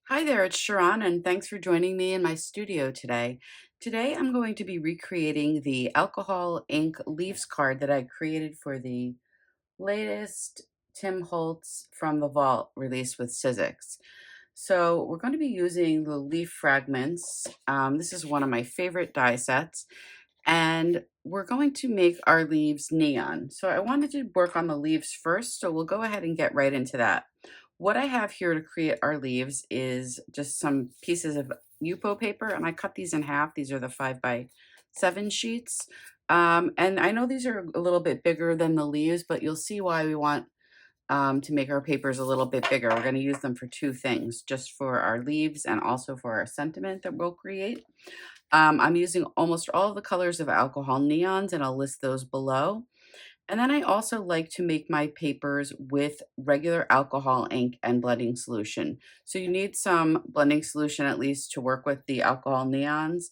Hi there, it's Sharon, and thanks for joining me in my studio today. Today I'm going to be recreating the alcohol ink leaves card that I created for the latest Tim Holtz from the Vault release with Sizzix. So we're going to be using the leaf fragments. This is one of my favorite die sets, and we're going to make our leaves neon. So I wanted to work on the leaves first, so we'll go ahead and get right into that. What I have here to create our leaves is just some pieces of Yupo paper, and I cut these in half. These are the 5x7 sheets. And I know these are a little bit bigger than the leaves, but you'll see why we want to make our papers a little bit bigger. We're going to use them for two things, just for our leaves and also for our sentiment that we'll create. I'm using almost all the colors of alcohol neons, and I'll list those below. And then I also like to make my papers with regular alcohol ink and blending solution. So you need some blending solution at least to work with the alcohol neons.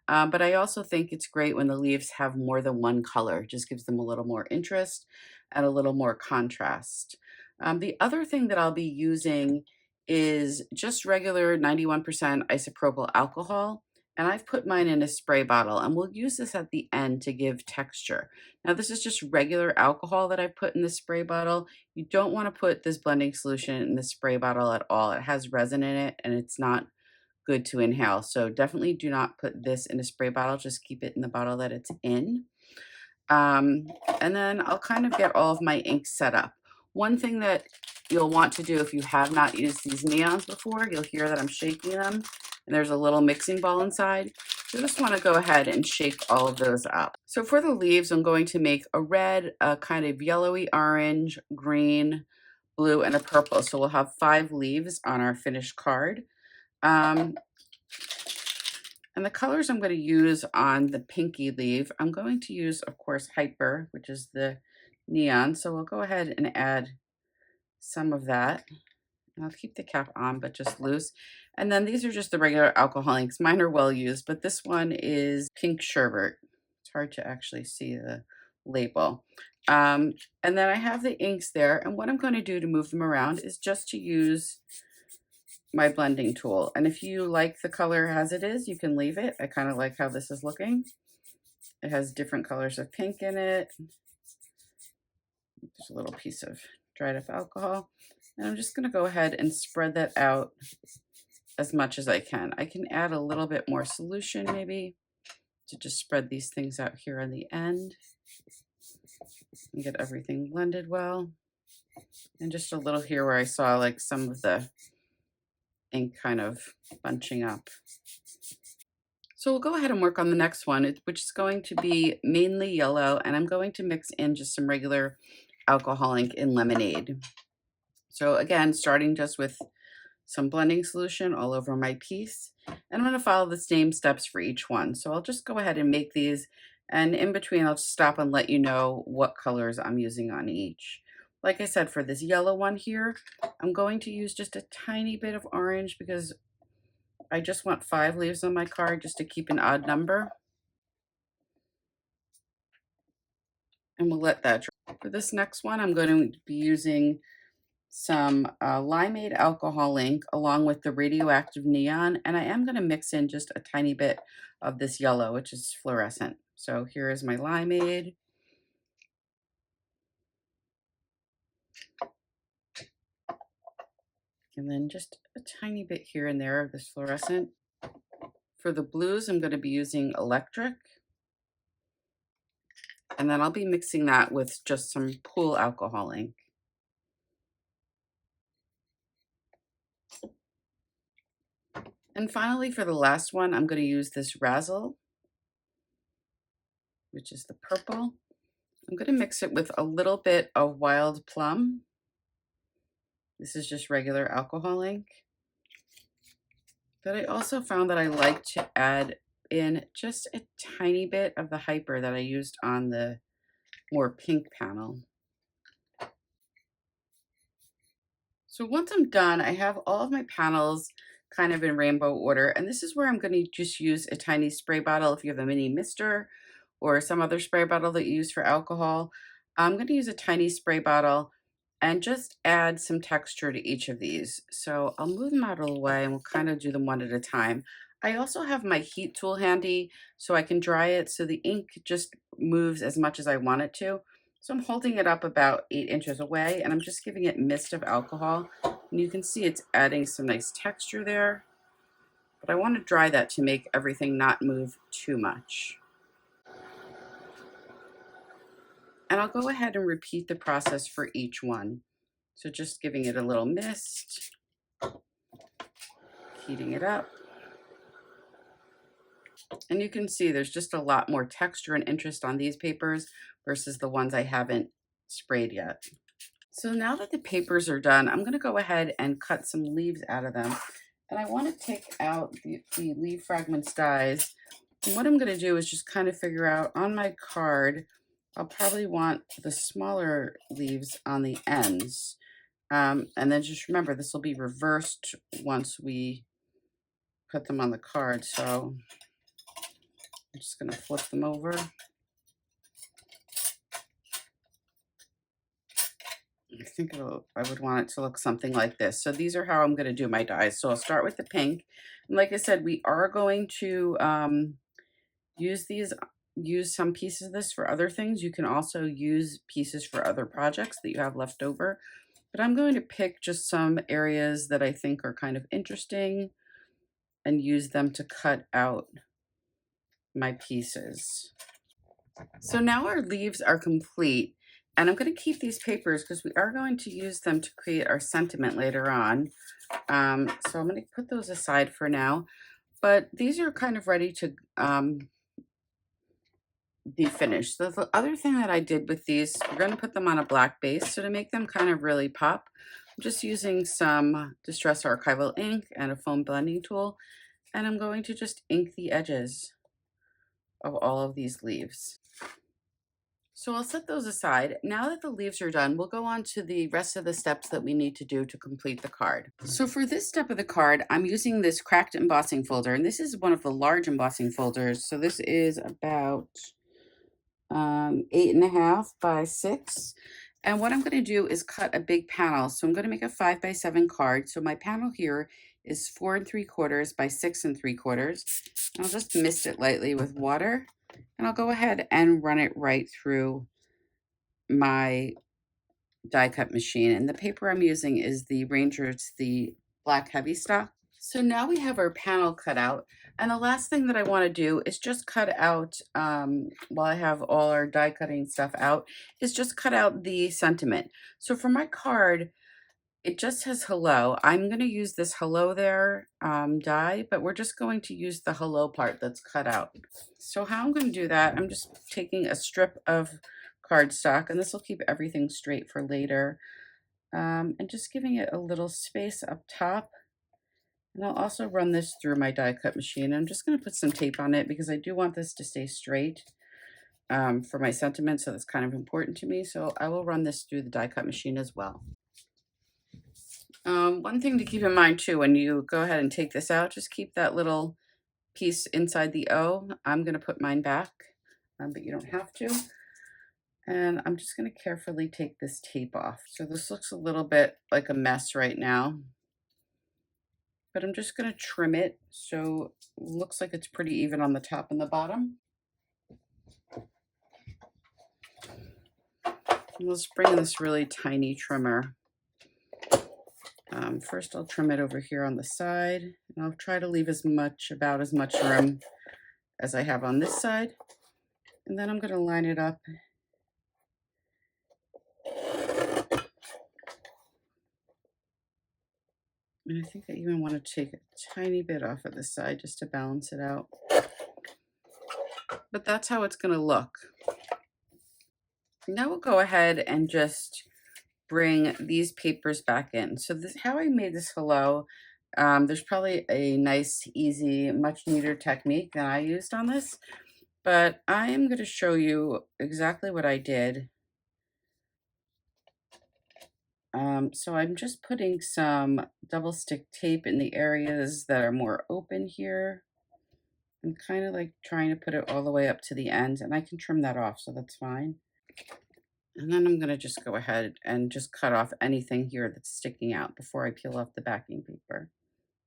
But I also think it's great when the leaves have more than one color. It just gives them a little more interest and a little more contrast. The other thing that I'll be using is just regular 91% isopropyl alcohol. And I've put mine in a spray bottle, and we'll use this at the end to give texture. Now this is just regular alcohol that I put in the spray bottle. You don't want to put this blending solution in the spray bottle at all. It has resin in it and it's not good to inhale. So definitely do not put this in a spray bottle. Just keep it in the bottle that it's in. Um, and then I'll kind of get all of my ink set up. One thing that you'll want to do if you have not used these neons before, you'll hear that I'm shaking them and there's a little mixing ball inside. You just want to go ahead and shake all of those up. So for the leaves, I'm going to make a red, a kind of yellowy orange, green, blue, and a purple. So we'll have 5 leaves on our finished card. And the colors I'm going to use on the pinky leaf, I'm going to use, of course, Hyper, which is the neon. So we'll go ahead and add some of that. And I'll keep the cap on, but just loose. And then these are just the regular alcohol inks. Mine are well used, but this one is Pink Sherbet. It's hard to actually see the label. And then I have the inks there. And what I'm going to do to move them around is just to use my blending tool. And if you like the color as it is, you can leave it. I kind of like how this is looking. It has different colors of pink in it. There's a little piece of dried up alcohol. And I'm just going to go ahead and spread that out as much as I can. I can add a little bit more solution maybe to just spread these things out here on the end and get everything blended well. And just a little here where I saw like some of the ink kind of bunching up. So we'll go ahead and work on the next one, which is going to be mainly yellow, and I'm going to mix in just some regular alcohol ink in lemonade. So again, starting just with some blending solution all over my piece, and I'm going to follow the same steps for each one. So I'll just go ahead and make these, and in between I'll just stop and let you know what colors I'm using on each. Like I said, for this yellow one here, I'm going to use just a tiny bit of orange because I just want 5 leaves on my card just to keep an odd number. And we'll let that dry. For this next one, I'm going to be using some limeade alcohol ink along with the radioactive neon, and I am going to mix in just a tiny bit of this yellow, which is fluorescent. So here is my limeade. And then just a tiny bit here and there of this fluorescent. For the blues, I'm going to be using electric. And then I'll be mixing that with just some pool alcohol ink. And finally, for the last one, I'm going to use this Razzle, which is the purple. I'm going to mix it with a little bit of wild plum. This is just regular alcohol ink. But I also found that I like to add in just a tiny bit of the Hyper that I used on the more pink panel. So once I'm done, I have all of my panels kind of in rainbow order, and this is where I'm going to just use a tiny spray bottle. If you have a mini mister or some other spray bottle that you use for alcohol, I'm going to use a tiny spray bottle, and just add some texture to each of these. So I'll move them out of the way and we'll kind of do them one at a time. I also have my heat tool handy so I can dry it so the ink just moves as much as I want it to. So I'm holding it up about 8 inches away and I'm just giving it mist of alcohol. And you can see it's adding some nice texture there. But I want to dry that to make everything not move too much. And I'll go ahead and repeat the process for each one. So just giving it a little mist, heating it up. And you can see there's just a lot more texture and interest on these papers versus the ones I haven't sprayed yet. So now that the papers are done, I'm going to go ahead and cut some leaves out of them. And I want to take out the leaf fragments dies. And what I'm going to do is just kind of figure out on my card, I'll probably want the smaller leaves on the ends. And then just remember, this will be reversed once we put them on the card. So I'm just going to flip them over. I think I would want it to look something like this. So these are how I'm going to do my dies. So I'll start with the pink. And like I said, we are going to use some pieces of this for other things. You can also use pieces for other projects that you have left over. But I'm going to pick just some areas that I think are kind of interesting and use them to cut out my pieces. So now our leaves are complete, and I'm going to keep these papers because we are going to use them to create our sentiment later on. So I'm going to put those aside for now, but these are kind of ready to be finished. So the other thing that I did with these, we're going to put them on a black base. So to make them kind of really pop, I'm just using some Distress Archival ink and a foam blending tool, and I'm going to just ink the edges of all of these leaves. So I'll set those aside. Now that the leaves are done, we'll go on to the rest of the steps that we need to do to complete the card. So for this step of the card, I'm using this cracked embossing folder, and this is one of the large embossing folders. So this is about 8.5 by 6. And what I'm going to do is cut a big panel. So I'm going to make a 5 by 7 card. So my panel here is 4 3/4 by 6 3/4. I'll just mist it lightly with water. And I'll go ahead and run it right through my die cut machine. And the paper I'm using is the Ranger, it's the black heavy stock. So now we have our panel cut out. And the last thing that I want to do is just cut out, while I have all our die cutting stuff out, is just cut out the sentiment. So for my card, it just says hello. I'm going to use this hello there die, but we're just going to use the hello part that's cut out. So how I'm going to do that, I'm just taking a strip of cardstock, and this will keep everything straight for later, and just giving it a little space up top. And I'll also run this through my die cut machine. I'm just going to put some tape on it because I do want this to stay straight for my sentiment, so that's kind of important to me. So I will run this through the die cut machine as well. One thing to keep in mind too, when you go ahead and take this out, just keep that little piece inside the O. I'm going to put mine back, but you don't have to. And I'm just going to carefully take this tape off. So this looks a little bit like a mess right now, but I'm just going to trim it so it looks like it's pretty even on the top and the bottom. And let's bring in this really tiny trimmer. First I'll trim it over here on the side, and I'll try to leave about as much room as I have on this side. And then I'm going to line it up. And I think I even want to take a tiny bit off of this side just to balance it out. But that's how it's going to look. Now we'll go ahead and just bring these papers back in. So this, how I made this hello, there's probably a nice, easy, much neater technique that I used on this, but I am going to show you exactly what I did. So I'm just putting some double stick tape in the areas that are more open here. I'm kind of like trying to put it all the way up to the end, and I can trim that off, so that's fine. And then I'm going to just go ahead and just cut off anything here that's sticking out before I peel off the backing paper.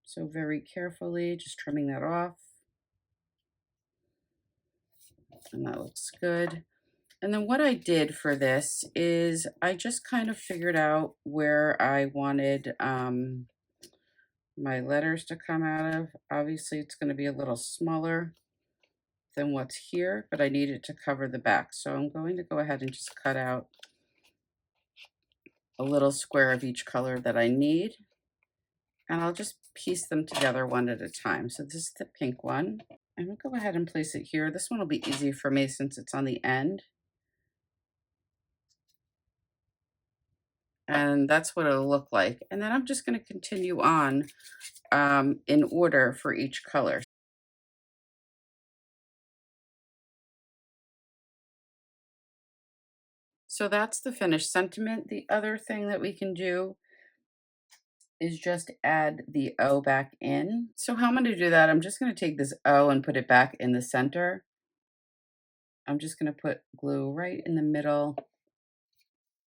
So very carefully, just trimming that off. And that looks good. And then what I did for this is I just kind of figured out where I wanted my letters to come out of. Obviously, it's going to be a little smaller than what's here, but I need it to cover the back. So I'm going to go ahead and just cut out a little square of each color that I need. And I'll just piece them together one at a time. So this is the pink one. I'm going to go ahead and place it here. This one will be easy for me since it's on the end. And that's what it'll look like. And then I'm just going to continue on in order for each color. So that's the finished sentiment. The other thing that we can do is just add the O back in. So how I'm going to do that, I'm just going to take this O and put it back in the center. I'm just going to put glue right in the middle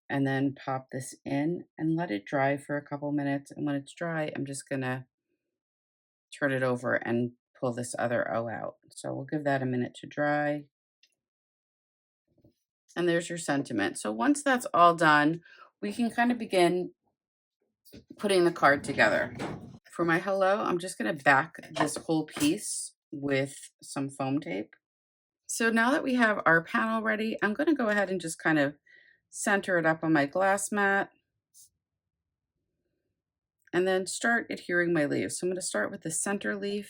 and then pop this in and let it dry for a couple minutes. And when it's dry, I'm just going to turn it over and pull this other O out. So we'll give that a minute to dry. And there's your sentiment. So once that's all done, we can kind of begin putting the card together. For my hello, I'm just going to back this whole piece with some foam tape. So now that we have our panel ready, I'm going to go ahead and just kind of center it up on my glass mat and then start adhering my leaves. So I'm going to start with the center leaf.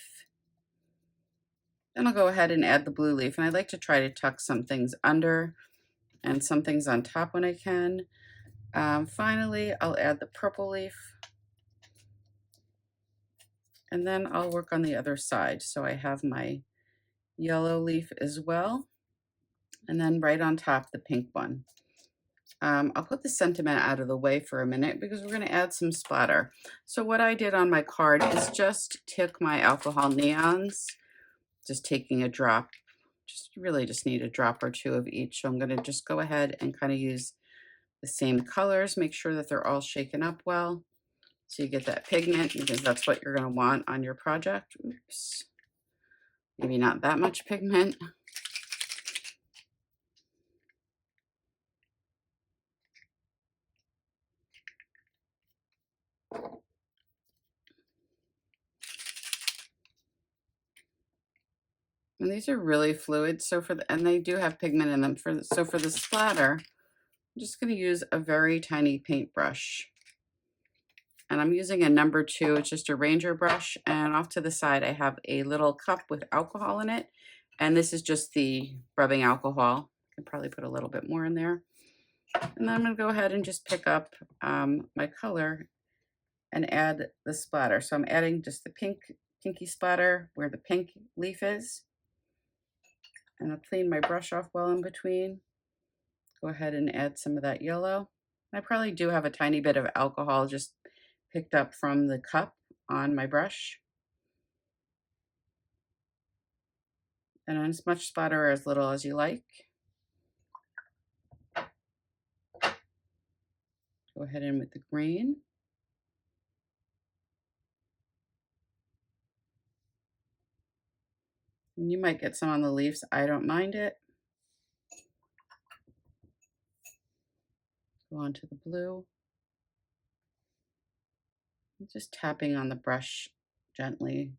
Then I'll go ahead and add the blue leaf. And I like to try to tuck some things under and some things on top when I can. Finally, I'll add the purple leaf. And then I'll work on the other side. So I have my yellow leaf as well. And then right on top, the pink one. I'll put the sentiment out of the way for a minute because we're going to add some splatter. So what I did on my card is just took my alcohol neons, just taking a drop, really just need a drop or two of each. So I'm going to just go ahead and kind of use the same colors, make sure that they're all shaken up well. So you get that pigment because that's what you're going to want on your project. Oops. Maybe not that much pigment. And these are really fluid. So and they do have pigment in them. So for the splatter, I'm just going to use a very tiny paintbrush. And I'm using a number 2. It's just a Ranger brush. And off to the side, I have a little cup with alcohol in it. And this is just the rubbing alcohol. I can probably put a little bit more in there. And then I'm going to go ahead and just pick up my color and add the splatter. So I'm adding just the pinky splatter where the pink leaf is. And I'll clean my brush off well in between. Go ahead and add some of that yellow. I probably do have a tiny bit of alcohol just picked up from the cup on my brush. And as much splatter or as little as you like. Go ahead in with the green. And you might get some on the leaves. I don't mind it. Go on to the blue. I'm just tapping on the brush gently.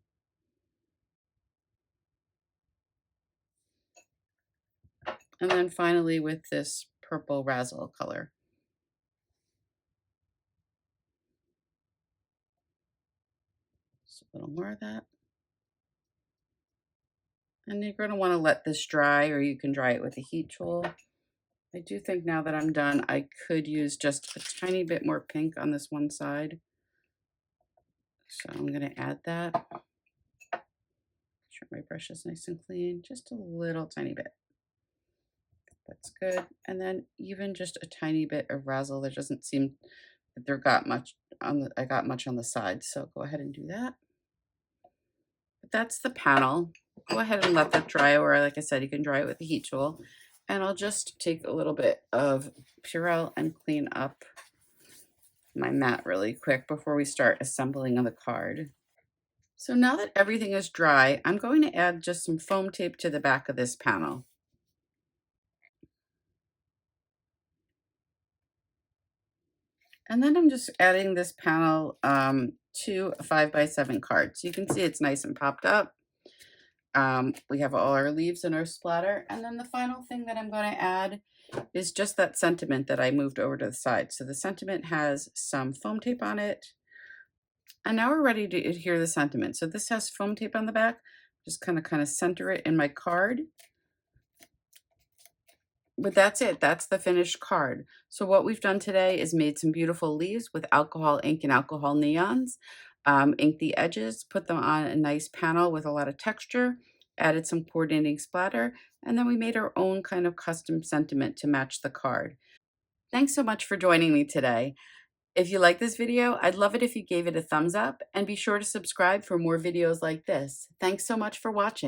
And then finally with this purple razzle color. Just a little more of that. And you're going to want to let this dry, or you can dry it with a heat tool. I do think now that I'm done, I could use just a tiny bit more pink on this one side. So I'm going to add that. Make sure my brush is nice and clean, just a little tiny bit. That's good. And then even just a tiny bit of razzle. There doesn't seem that I got much on the side, so go ahead and do that. But that's the panel. Go ahead and let that dry, or like I said, you can dry it with a heat tool. And I'll just take a little bit of Purell and clean up my mat really quick before we start assembling the card. So now that everything is dry, I'm going to add just some foam tape to the back of this panel. And then I'm just adding this panel to a 5x7 card. So you can see it's nice and popped up. We have all our leaves and our splatter. And then the final thing that I'm going to add is just that sentiment that I moved over to the side. So the sentiment has some foam tape on it. And now we're ready to adhere the sentiment. So this has foam tape on the back. Just kind of center it in my card. But that's it. That's the finished card. So what we've done today is made some beautiful leaves with alcohol ink and alcohol neons. Inked the edges, put them on a nice panel with a lot of texture, added some coordinating splatter, and then we made our own kind of custom sentiment to match the card. Thanks so much for joining me today. If you like this video, I'd love it if you gave it a thumbs up, and be sure to subscribe for more videos like this. Thanks so much for watching.